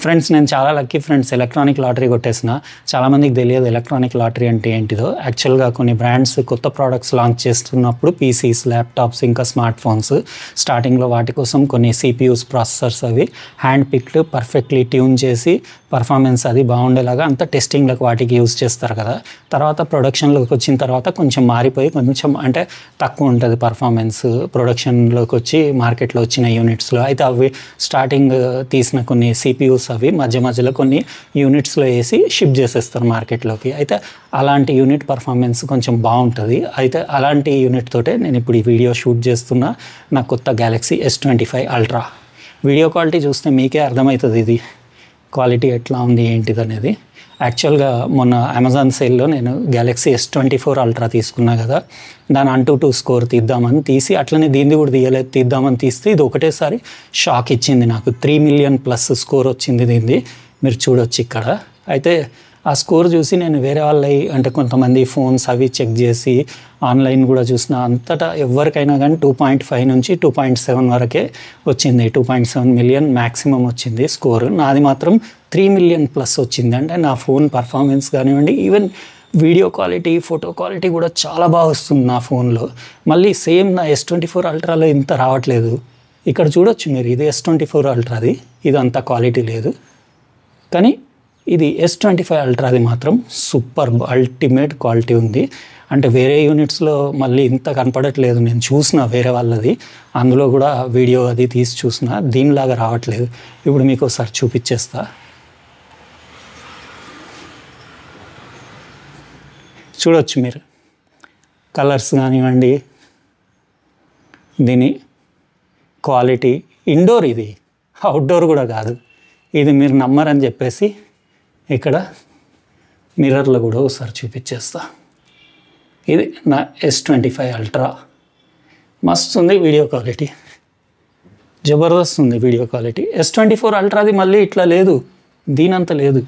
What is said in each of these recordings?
Friends నేను చాలా lucky friends, electronic lottery కొట్టేసిన. చాలామందికి తెలియదు ఎలక్ట్రానిక్ లాటరీ అంటే ఏంటిదో. యాక్చువల్గా కొన్ని బ్రాండ్స్ కొత్త ప్రోడక్ట్స్ లాంచ్ చేస్తున్నప్పుడు పీసీస్, ల్యాప్టాప్స్, ఇంకా స్మార్ట్ ఫోన్స్ స్టార్టింగ్లో వాటి కోసం కొన్ని సిపియూస్, ప్రాసెసర్స్ అవి హ్యాండ్ పిక్డ్ పర్ఫెక్ట్లీ ట్యూన్ చేసి పర్ఫార్మెన్స్ అది బాగుండేలాగా అంతా టెస్టింగ్లకు వాటికి యూజ్ చేస్తారు కదా. తర్వాత ప్రొడక్షన్లోకి వచ్చిన తర్వాత కొంచెం మారిపోయి కొంచెం అంటే తక్కువ ఉంటుంది పర్ఫార్మెన్స్ ప్రొడక్షన్లోకి వచ్చి మార్కెట్లో వచ్చిన యూనిట్స్లో. అయితే అవి స్టార్టింగ్ తీసిన కొన్ని సిపియూస్ అవి మధ్యలో కొన్ని యూనిట్స్లో వేసి షిప్ చేసేస్తారు మార్కెట్లోకి. అయితే అలాంటి యూనిట్ పర్ఫార్మెన్స్ కొంచెం బాగుంటుంది. అయితే అలాంటి యూనిట్ తోటే నేను ఇప్పుడు ఈ వీడియో షూట్ చేస్తున్నా. నా కొత్త Galaxy S25 ultra. Video quality చూస్తే మీకే అర్థమవుతుంది ఇది క్వాలిటీ ఎట్లా ఉంది ఏంటిది అనేది. యాక్చువల్గా మొన్న అమెజాన్ సేల్లో నేను గ్యాలక్సీ S24 అల్ట్రా తీసుకున్నా కదా, దాని AnTuTu స్కోర్ తీద్దామని తీసి అట్లనే దీన్ని కూడా తీద్దామని తీస్తే ఇది ఒకటేసారి షాక్ ఇచ్చింది నాకు. 3 మిలియన్ ప్లస్ స్కోర్ వచ్చింది దీన్ని, మీరు చూడొచ్చు ఇక్కడ. అయితే ఆ స్కోర్ చూసి నేను వేరే వాళ్ళవి అంటే కొంతమంది ఫోన్స్ అవి చెక్ చేసి ఆన్లైన్ కూడా చూసిన, అంతటా ఎవరికైనా కానీ 2.5 నుంచి 2.7 వరకే వచ్చింది. 2.7 మిలియన్ మ్యాక్సిమం వచ్చింది స్కోర్. నాది మాత్రం 3 మిలియన్ ప్లస్ వచ్చింది. అంటే నా ఫోన్ పర్ఫార్మెన్స్ కానివ్వండి, even video quality, photo quality కూడా చాలా బాగా వస్తుంది నా ఫోన్లో. మళ్ళీ సేమ్ నా S24 అల్ట్రాలో ఇంత రావట్లేదు. ఇక్కడ చూడొచ్చు మీరు, ఇది S24 అల్ట్రాది, ఇది అంత క్వాలిటీ లేదు. కానీ ఇది S25 అల్ట్రాది మాత్రం సూపర్ అల్టిమేట్ క్వాలిటీ ఉంది. అంటే వేరే యూనిట్స్లో మళ్ళీ ఇంత కనపడట్లేదు. నేను చూసిన వేరే వాళ్ళది, అందులో కూడా వీడియో అది తీసి చూసిన, దీనిలాగా రావట్లేదు. ఇప్పుడు మీకు ఒకసారి చూపించేస్తా. చూడొచ్చు మీరు, కలర్స్ కానివ్వండి, దీని క్వాలిటీ. ఇండోర్ ఇది, అవుట్డోర్ కూడా కాదు. ఇది మీరు నమ్మరని చెప్పేసి ఇక్కడ మిర్రర్లో కూడా ఒకసారి చూపించేస్తా. ఇది నా S25 అల్ట్రా. మస్తు ఉంది వీడియో క్వాలిటీ, జబర్దస్త్ ఉంది వీడియో క్వాలిటీ. S24 అల్ట్రాది మళ్ళీ ఇట్లా లేదు, దీనంత లేదు.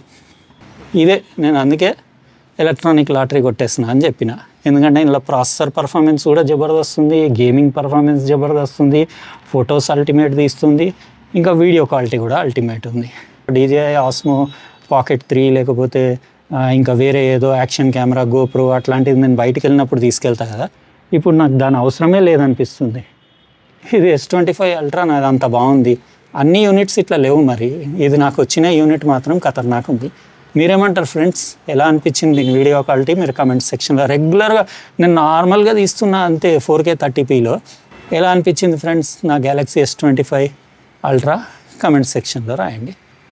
ఇదే నేను అందుకే ఎలక్ట్రానిక్ లాటరీ కొట్టేస్తున్నా అని చెప్పిన. ఎందుకంటే ఇందులో ప్రాసెసర్ పర్ఫార్మెన్స్ కూడా జబర్దస్త్ ఉంది, గేమింగ్ పర్ఫార్మెన్స్ జబర్దస్త్ ఉంది, ఫొటోస్ అల్టిమేట్ తీస్తుంది, ఇంకా వీడియో క్వాలిటీ కూడా అల్టిమేట్ ఉంది. DJI Osmo Pocket 3 లేకపోతే ఇంకా వేరే ఏదో యాక్షన్ కెమెరా, GoPro అట్లాంటిది నేను బయటికి వెళ్ళినప్పుడు తీసుకెళ్తా కదా, ఇప్పుడు నాకు దాని అవసరమే లేదనిపిస్తుంది. ఇది S25 అల్ట్రా నాది అంత బాగుంది. అన్ని యూనిట్స్ ఇట్లా లేవు. మరి ఇది నాకు వచ్చిన యూనిట్ మాత్రం ఖతర్నాక్ ఉంది. మీరేమంటారు ఫ్రెండ్స్? ఎలా అనిపించింది దీని వీడియో క్వాలిటీ? మీరు కమెంట్ సెక్షన్లో. రెగ్యులర్గా నేను నార్మల్గా తీస్తున్నా అంతే 4K 30pలో. ఎలా అనిపించింది ఫ్రెండ్స్ నా గ్యాలక్సీ S25 అల్ట్రా? కమెంట్ సెక్షన్లో రాయండి.